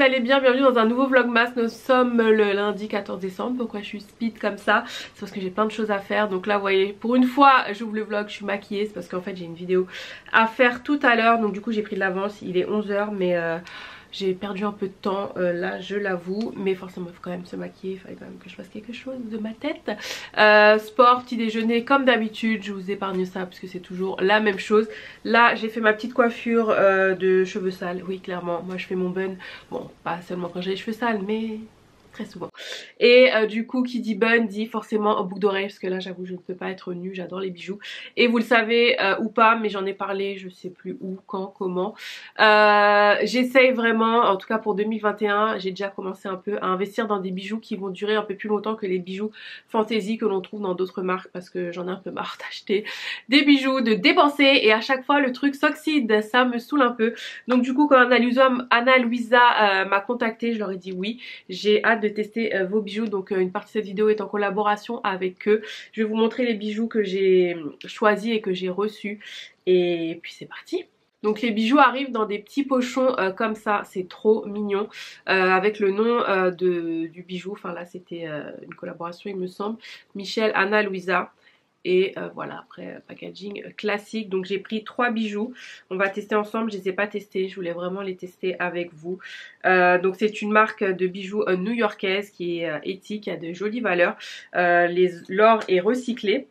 vous allez bien, bienvenue dans un nouveau vlogmas. Nous sommes le lundi 14 décembre. Pourquoi je suis speed comme ça? C'est parce que j'ai plein de choses à faire. Donc là vous voyez, pour une fois j'ouvre le vlog, je suis maquillée. C'est parce qu'en fait j'ai une vidéo à faire tout à l'heure. Donc du coup j'ai pris de l'avance, il est 11 h mais j'ai perdu un peu de temps là, je l'avoue. Mais forcément il faut quand même se maquiller, il fallait quand même que je fasse quelque chose de ma tête. Sport, petit déjeuner comme d'habitude, je vous épargne ça parce que c'est toujours la même chose. Là j'ai fait ma petite coiffure de cheveux sales. Oui clairement, moi je fais mon bun. Bon, pas seulement quand j'ai les cheveux sales mais très souvent. Et du coup qui dit bun dit forcément boucle d'oreille, parce que là j'avoue je ne peux pas être nue, j'adore les bijoux. Et vous le savez ou pas, mais j'en ai parlé, je sais plus où, quand, comment. J'essaye vraiment, en tout cas pour 2021, j'ai déjà commencé un peu à investir dans des bijoux qui vont durer un peu plus longtemps que les bijoux fantasy que l'on trouve dans d'autres marques, parce que j'en ai un peu marre d'acheter des bijoux, de dépenser, et à chaque fois le truc s'oxyde, ça me saoule un peu. Donc du coup quand Anna Luisa m'a contactée, je leur ai dit oui, j'ai hâte de tester vos bijoux. Donc une partie de cette vidéo est en collaboration avec eux. Je vais vous montrer les bijoux que j'ai choisis et que j'ai reçus, et puis c'est parti. Donc les bijoux arrivent dans des petits pochons comme ça, c'est trop mignon, avec le nom du bijou. Enfin là c'était une collaboration il me semble, Michel Anna Luisa. Et voilà, après packaging classique. Donc j'ai pris 3 bijoux, on va tester ensemble. Je les ai pas testés, je voulais vraiment les tester avec vous. Donc c'est une marque de bijoux new-yorkaise qui est éthique, qui a de jolies valeurs. L'or est recyclé,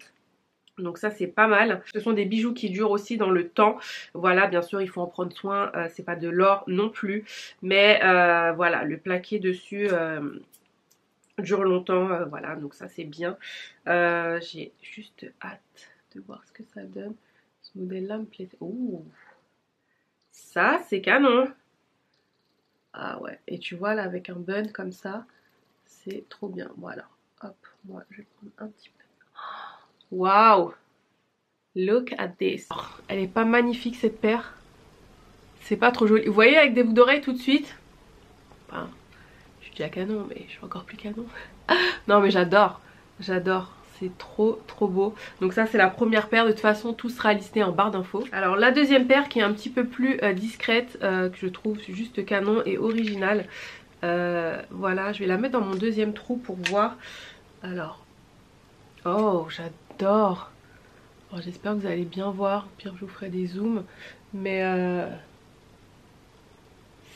donc ça c'est pas mal. Ce sont des bijoux qui durent aussi dans le temps. Voilà, bien sûr il faut en prendre soin, c'est pas de l'or non plus, mais voilà, le plaqué dessus dure longtemps, voilà, donc ça c'est bien. J'ai juste hâte de voir ce que ça donne. Ce modèle là me plaît. Ouh, ça c'est canon. Ah ouais, et tu vois là avec un bun comme ça, c'est trop bien. Voilà, hop, moi je vais prendre un petit peu. Waouh, look at this. Oh, elle est pas magnifique cette paire? C'est pas trop joli. Vous voyez avec des boucles d'oreilles tout de suite? Enfin, je suis déjà canon, mais je suis encore plus canon. Non mais j'adore, j'adore, c'est trop beau. Donc ça c'est la première paire, de toute façon tout sera listé en barre d'infos. Alors la deuxième paire qui est un petit peu plus discrète, que je trouve juste canon et originale. Voilà, je vais la mettre dans mon deuxième trou pour voir. Alors, oh j'adore. Bon, j'espère que vous allez bien voir, au pire je vous ferai des zooms. Mais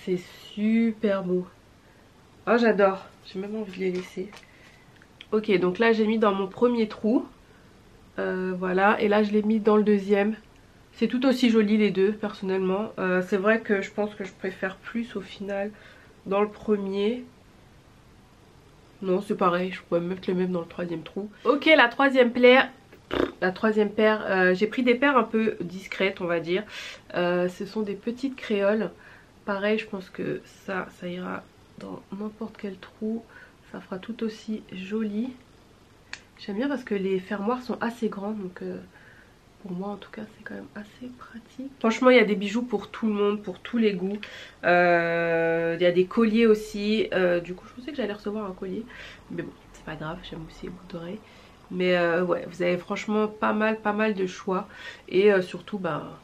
c'est super beau. Oh j'adore, j'ai même envie de les laisser. Ok, donc là j'ai mis dans mon premier trou, voilà, et là je l'ai mis dans le deuxième. C'est tout aussi joli les deux personnellement. C'est vrai que je pense que je préfère plus au final dans le premier. Non c'est pareil, je pourrais mettre les mêmes dans le troisième trou. Ok, la troisième paire, j'ai pris des paires un peu discrètes on va dire. Ce sont des petites créoles. Pareil, je pense que ça ira dans n'importe quel trou. Ça fera tout aussi joli. J'aime bien parce que les fermoirs sont assez grands, donc pour moi en tout cas c'est quand même assez pratique. Franchement il y a des bijoux pour tout le monde, pour tous les goûts. Il y a des colliers aussi. Du coup je pensais que j'allais recevoir un collier, mais bon c'est pas grave, j'aime aussi les boucles d'oreilles. Mais ouais, vous avez franchement pas mal de choix. Et surtout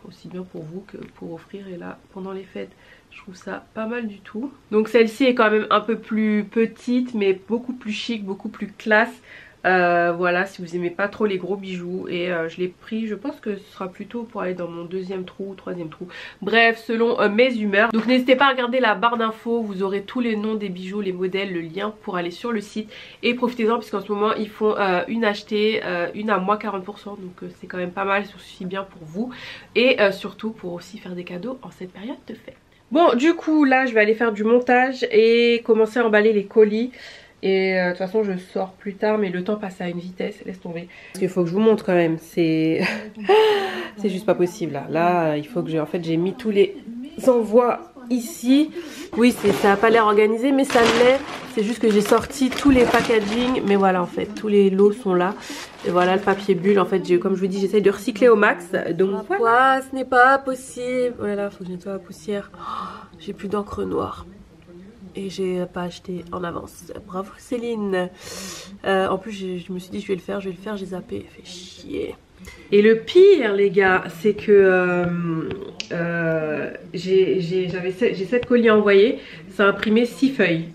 aussi bien pour vous que pour offrir. Et là pendant les fêtes je trouve ça pas mal du tout. Donc celle-ci est quand même un peu plus petite mais beaucoup plus chic, beaucoup plus classe. Voilà, si vous aimez pas trop les gros bijoux. Et je l'ai pris, je pense que ce sera plutôt pour aller dans mon deuxième trou ou troisième trou. Bref, selon mes humeurs. Donc n'hésitez pas à regarder la barre d'infos, vous aurez tous les noms des bijoux, les modèles, le lien pour aller sur le site. Et profitez-en puisqu'en ce moment ils font une achetée, une à moins 40%. Donc c'est quand même pas mal, c'est aussi bien pour vous. Et surtout pour aussi faire des cadeaux en cette période de fête. Bon du coup là je vais aller faire du montage et commencer à emballer les colis. Et de toute façon je sors plus tard, mais le temps passe à une vitesse, laisse tomber. Parce qu'il faut que je vous montre quand même, c'est c'est juste pas possible là. Là il faut que j'ai mis tous les envois ici. Oui ça a pas l'air organisé mais ça l'est. C'est juste que j'ai sorti tous les packaging. Mais voilà en fait tous les lots sont là. Et voilà le papier bulle en fait, comme je vous dis j'essaye de recycler au max. Donc voilà, ce n'est pas possible. Voilà, faut que je nettoie la poussière. Oh, j'ai plus d'encre noire. Et j'ai pas acheté en avance. Bravo Céline. En plus je me suis dit je vais le faire, j'ai zappé. Fait chier. Et le pire les gars, c'est que j'ai 7 colis envoyés, ça a imprimé 6 feuilles.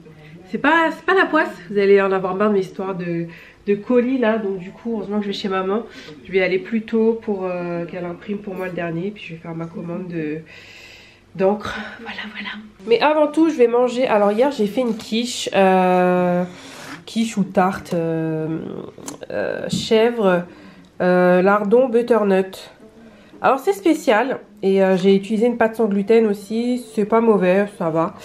C'est pas la poisse, vous allez en avoir marre de mes histoires de colis là. Donc du coup, heureusement que je vais chez maman. Je vais aller plus tôt pour qu'elle imprime pour moi le dernier. Puis je vais faire ma commande d'encre. Voilà. Mais avant tout, je vais manger. Alors hier, j'ai fait une quiche. Quiche ou tarte chèvre, lardon, butternut. Alors c'est spécial et j'ai utilisé une pâte sans gluten aussi, c'est pas mauvais, ça va.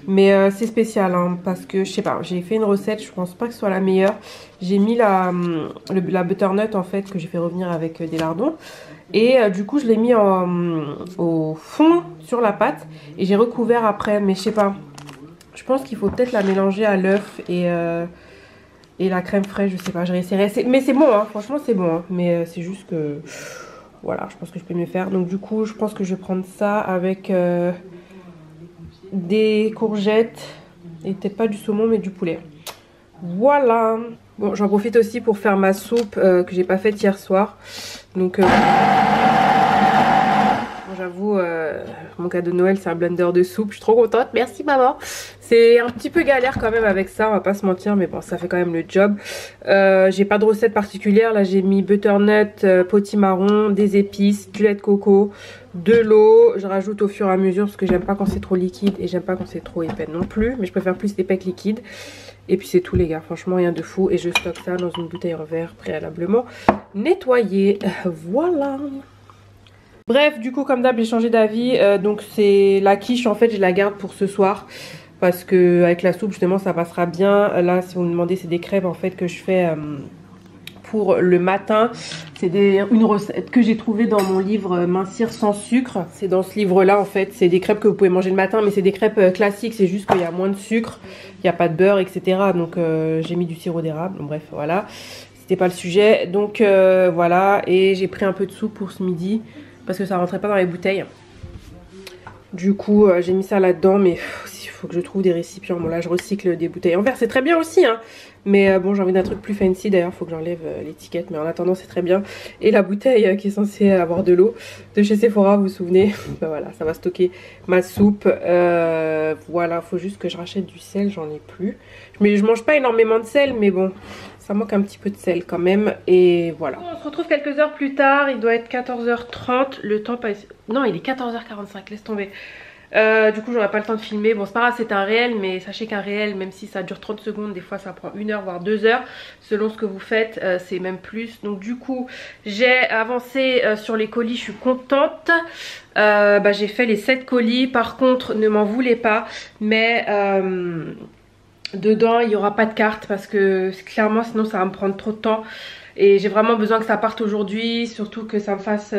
Mais c'est spécial hein, parce que je sais pas, j'ai fait une recette, je pense pas que ce soit la meilleure. J'ai mis la butternut en fait que j'ai fait revenir avec des lardons. Et du coup je l'ai mis au fond sur la pâte et j'ai recouvert après, mais je sais pas. Je pense qu'il faut peut-être la mélanger à l'œuf et la crème fraîche, je sais pas, je réessayerai. Mais c'est bon, hein, franchement c'est bon, hein, mais c'est juste que... Voilà, je pense que je peux mieux faire. Donc du coup, je pense que je vais prendre ça avec des courgettes et peut-être pas du saumon, mais du poulet. Voilà. Bon, j'en profite aussi pour faire ma soupe que j'ai pas faite hier soir. Donc, bon, j'avoue, mon cadeau de Noël, c'est un blender de soupe. Je suis trop contente. Merci maman. C'est un petit peu galère quand même avec ça, on va pas se mentir, mais bon, ça fait quand même le job. J'ai pas de recette particulière. Là, j'ai mis butternut, potimarron, des épices, du lait de coco, de l'eau. Je rajoute au fur et à mesure parce que j'aime pas quand c'est trop liquide et j'aime pas quand c'est trop épais non plus. Mais je préfère plus épais que liquide. Et puis c'est tout les gars, franchement rien de fou. Et je stocke ça dans une bouteille en verre préalablement nettoyée. Voilà. Bref, du coup comme d'hab j'ai changé d'avis. Donc c'est la quiche en fait, je la garde pour ce soir. Parce que avec la soupe justement ça passera bien. Là si vous me demandez, c'est des crêpes en fait que je fais pour le matin. C'est une recette que j'ai trouvée dans mon livre Mincir sans sucre. C'est dans ce livre là en fait. C'est des crêpes que vous pouvez manger le matin, mais c'est des crêpes classiques. C'est juste qu'il y a moins de sucre, il n'y a pas de beurre, etc. Donc j'ai mis du sirop d'érable. Bref voilà, c'était pas le sujet. Donc voilà, et j'ai pris un peu de soupe pour ce midi parce que ça rentrait pas dans les bouteilles. Du coup j'ai mis ça là-dedans, mais il faut que je trouve des récipients. Bon là je recycle des bouteilles en verre, c'est très bien aussi hein. Mais bon j'ai envie d'un truc plus fancy, d'ailleurs il faut que j'enlève l'étiquette. Mais en attendant c'est très bien. Et la bouteille qui est censée avoir de l'eau de chez Sephora, vous vous souvenez. Ben voilà, ça va stocker ma soupe. Voilà, faut juste que je rachète du sel, j'en ai plus. Mais je mange pas énormément de sel, mais bon, ça manque un petit peu de sel quand même. Et voilà. On se retrouve quelques heures plus tard, il doit être 14h30. Le temps passe... Non, il est 14h45, laisse tomber. Du coup j'aurai pas le temps de filmer. Bon c'est pas grave, c'est un réel, mais sachez qu'un réel, même si ça dure 30 secondes, des fois ça prend 1 heure voire 2 heures selon ce que vous faites, c'est même plus. Donc du coup j'ai avancé sur les colis, je suis contente. J'ai fait les 7 colis. Par contre ne m'en voulez pas, mais dedans il n'y aura pas de carte parce que clairement sinon ça va me prendre trop de temps. Et j'ai vraiment besoin que ça parte aujourd'hui, surtout que ça me fasse...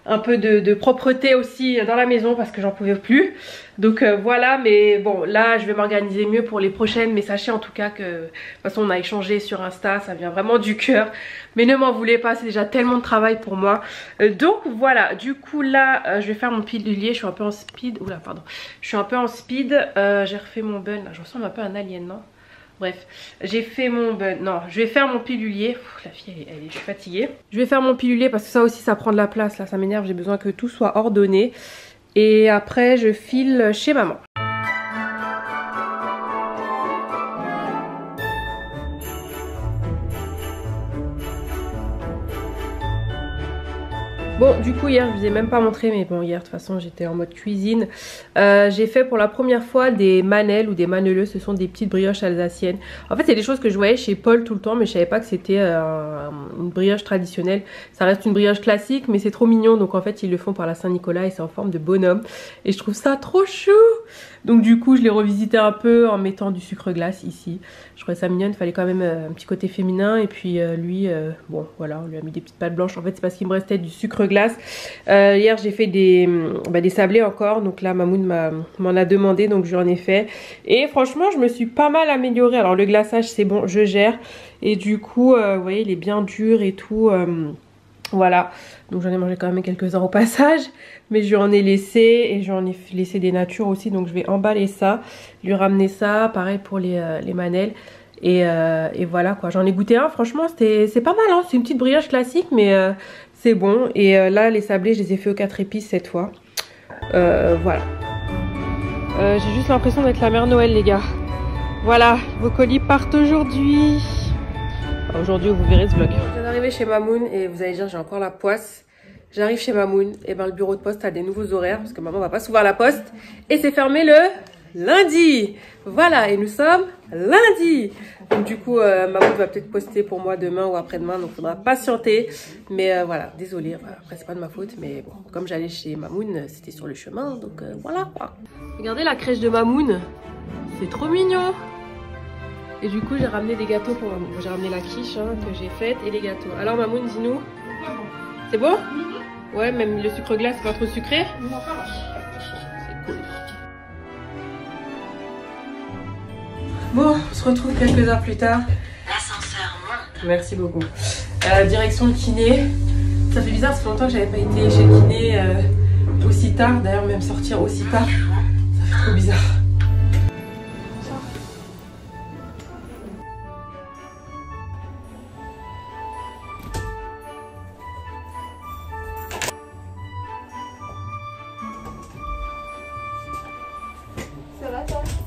un peu de propreté aussi dans la maison parce que j'en pouvais plus. Donc voilà, mais bon là je vais m'organiser mieux pour les prochaines. Mais sachez en tout cas que de toute façon on a échangé sur Insta, ça vient vraiment du cœur. Mais ne m'en voulez pas, c'est déjà tellement de travail pour moi. Donc voilà, du coup là je vais faire mon pilulier. Je suis un peu en speed, oula pardon, je suis un peu en speed. J'ai refait mon bun, là je ressemble un peu à un alien non? Bref, j'ai fait mon bun. Non, je vais faire mon pilulier. La fille, je suis fatiguée. Je vais faire mon pilulier parce que ça aussi, ça prend de la place. Là, ça m'énerve. J'ai besoin que tout soit ordonné. Et après, je file chez maman. Bon du coup hier je vous ai même pas montré, mais bon hier de toute façon j'étais en mode cuisine. J'ai fait pour la première fois des manelles ou des maneleux, ce sont des petites brioches alsaciennes. En fait c'est des choses que je voyais chez Paul tout le temps, mais je savais pas que c'était une brioche traditionnelle. Ça reste une brioche classique mais c'est trop mignon, donc en fait ils le font par la Saint-Nicolas et c'est en forme de bonhomme. Et je trouve ça trop chou. Donc du coup je l'ai revisité un peu en mettant du sucre glace ici. Je trouvais ça mignonne, il fallait quand même un petit côté féminin. Et puis lui, bon voilà, on lui a mis des petites pâtes blanches. En fait c'est parce qu'il me restait du sucre glace. Hier j'ai fait des sablés encore. Donc là Mamoun m'en a demandé, donc j'en ai fait. Et franchement je me suis pas mal améliorée. Alors le glaçage c'est bon, je gère. Et du coup vous voyez il est bien dur et tout. Voilà, donc j'en ai mangé quand même quelques-uns au passage, mais je lui en ai laissé et j'en ai laissé des natures aussi, donc je vais emballer ça, lui ramener ça, pareil pour les manelles. Et voilà quoi, j'en ai goûté un, franchement c'est pas mal, hein. C'est une petite brioche classique mais c'est bon. Et là les sablés je les ai fait aux 4 épices cette fois. Voilà. J'ai juste l'impression d'être la mère Noël les gars. Voilà, vos colis partent aujourd'hui. Enfin, aujourd'hui vous verrez ce vlog. Je viens d'arriver chez Mamoun et vous allez dire j'ai encore la poisse. J'arrive chez Mamoun, et ben le bureau de poste a des nouveaux horaires parce que maman va pas s'ouvrir la poste. Et c'est fermé le lundi. Voilà, et nous sommes lundi. Donc du coup, Mamoun va peut-être poster pour moi demain ou après-demain, donc il faudra patienter. Mais voilà, désolée, après c'est pas de ma faute, mais bon, comme j'allais chez Mamoun, c'était sur le chemin, donc voilà quoi. Regardez la crèche de Mamoun, c'est trop mignon. Et du coup, j'ai ramené des gâteaux pour Mamoun. J'ai ramené la quiche hein, que j'ai faite et les gâteaux. Alors Mamoun, dis-nous. C'est bon? Ouais, même le sucre glace, c'est pas trop sucré? C'est cool. Bon, on se retrouve quelques heures plus tard. L'ascenseur monte. Merci beaucoup. Direction le kiné. Ça fait bizarre, ça fait longtemps que j'avais pas été chez le kiné aussi tard. D'ailleurs, même sortir aussi tard, ça fait trop bizarre.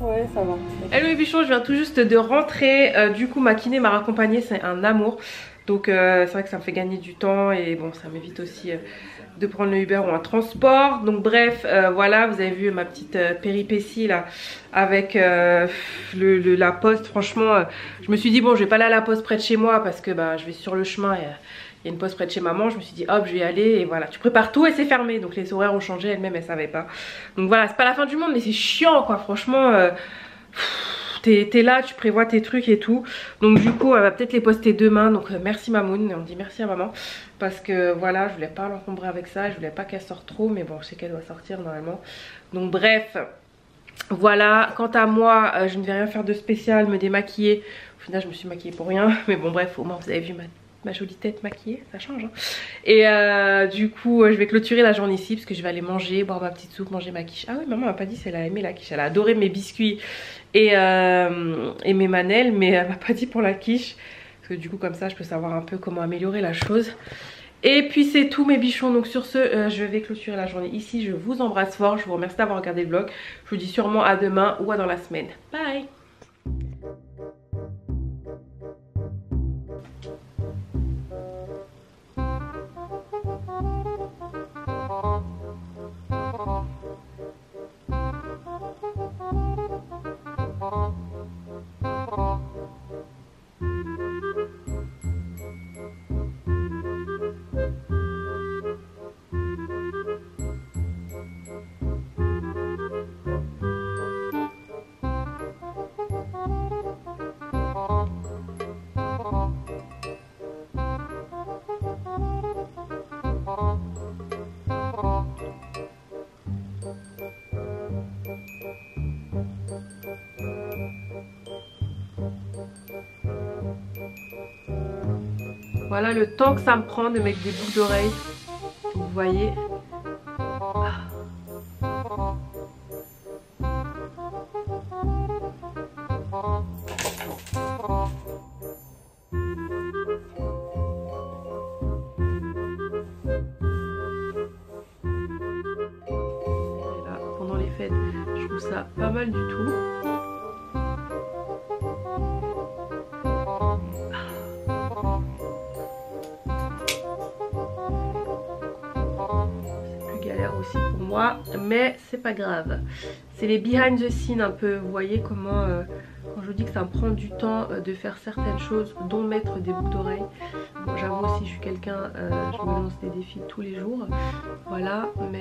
Ouais, ça va. Hello les bichons, je viens tout juste de rentrer. Du coup, ma kiné m'a raccompagnée, c'est un amour. Donc, c'est vrai que ça me fait gagner du temps et bon, ça m'évite aussi de prendre le Uber ou un transport. Donc, bref, voilà, vous avez vu ma petite péripétie là avec la poste. Franchement, je me suis dit, bon, je vais pas aller à la poste près de chez moi parce que bah, je vais sur le chemin et il y a une poste près de chez maman. Je me suis dit hop je vais y aller et voilà, tu prépares tout et c'est fermé. Donc les horaires ont changé, elle-même elle savait pas. Donc voilà, c'est pas la fin du monde mais c'est chiant quoi, franchement t'es là, tu prévois tes trucs et tout. Donc du coup elle va peut-être les poster demain. Donc merci Mamoun, on dit merci à maman. Parce que voilà, je voulais pas l'encombrer avec ça, je voulais pas qu'elle sorte trop. Mais bon, je sais qu'elle doit sortir normalement. Donc bref, voilà, quant à moi, je ne vais rien faire de spécial, me démaquiller. Au final je me suis maquillée pour rien. Mais bon bref, au moins vous avez vu ma jolie tête maquillée, ça change hein. Et du coup je vais clôturer la journée ici parce que je vais aller manger, boire ma petite soupe, manger ma quiche. Ah oui, maman m'a pas dit si elle a aimé la quiche. Elle a adoré mes biscuits et mes manelles, mais elle m'a pas dit pour la quiche. Parce que du coup comme ça je peux savoir un peu comment améliorer la chose. Et puis c'est tout mes bichons. Donc sur ce je vais clôturer la journée ici. Je vous embrasse fort, je vous remercie d'avoir regardé le vlog. Je vous dis sûrement à demain ou à dans la semaine. Bye. Voilà le temps que ça me prend de mettre des boucles d'oreilles. Vous voyez. Et là, pendant les fêtes, je trouve ça pas mal du tout. Aussi pour moi, mais c'est pas grave. C'est les behind the scenes un peu. Vous voyez comment quand je vous dis que ça me prend du temps de faire certaines choses, dont mettre des boucles d'oreilles. Bon, j'avoue aussi je suis quelqu'un, je me lance des défis tous les jours, voilà, mais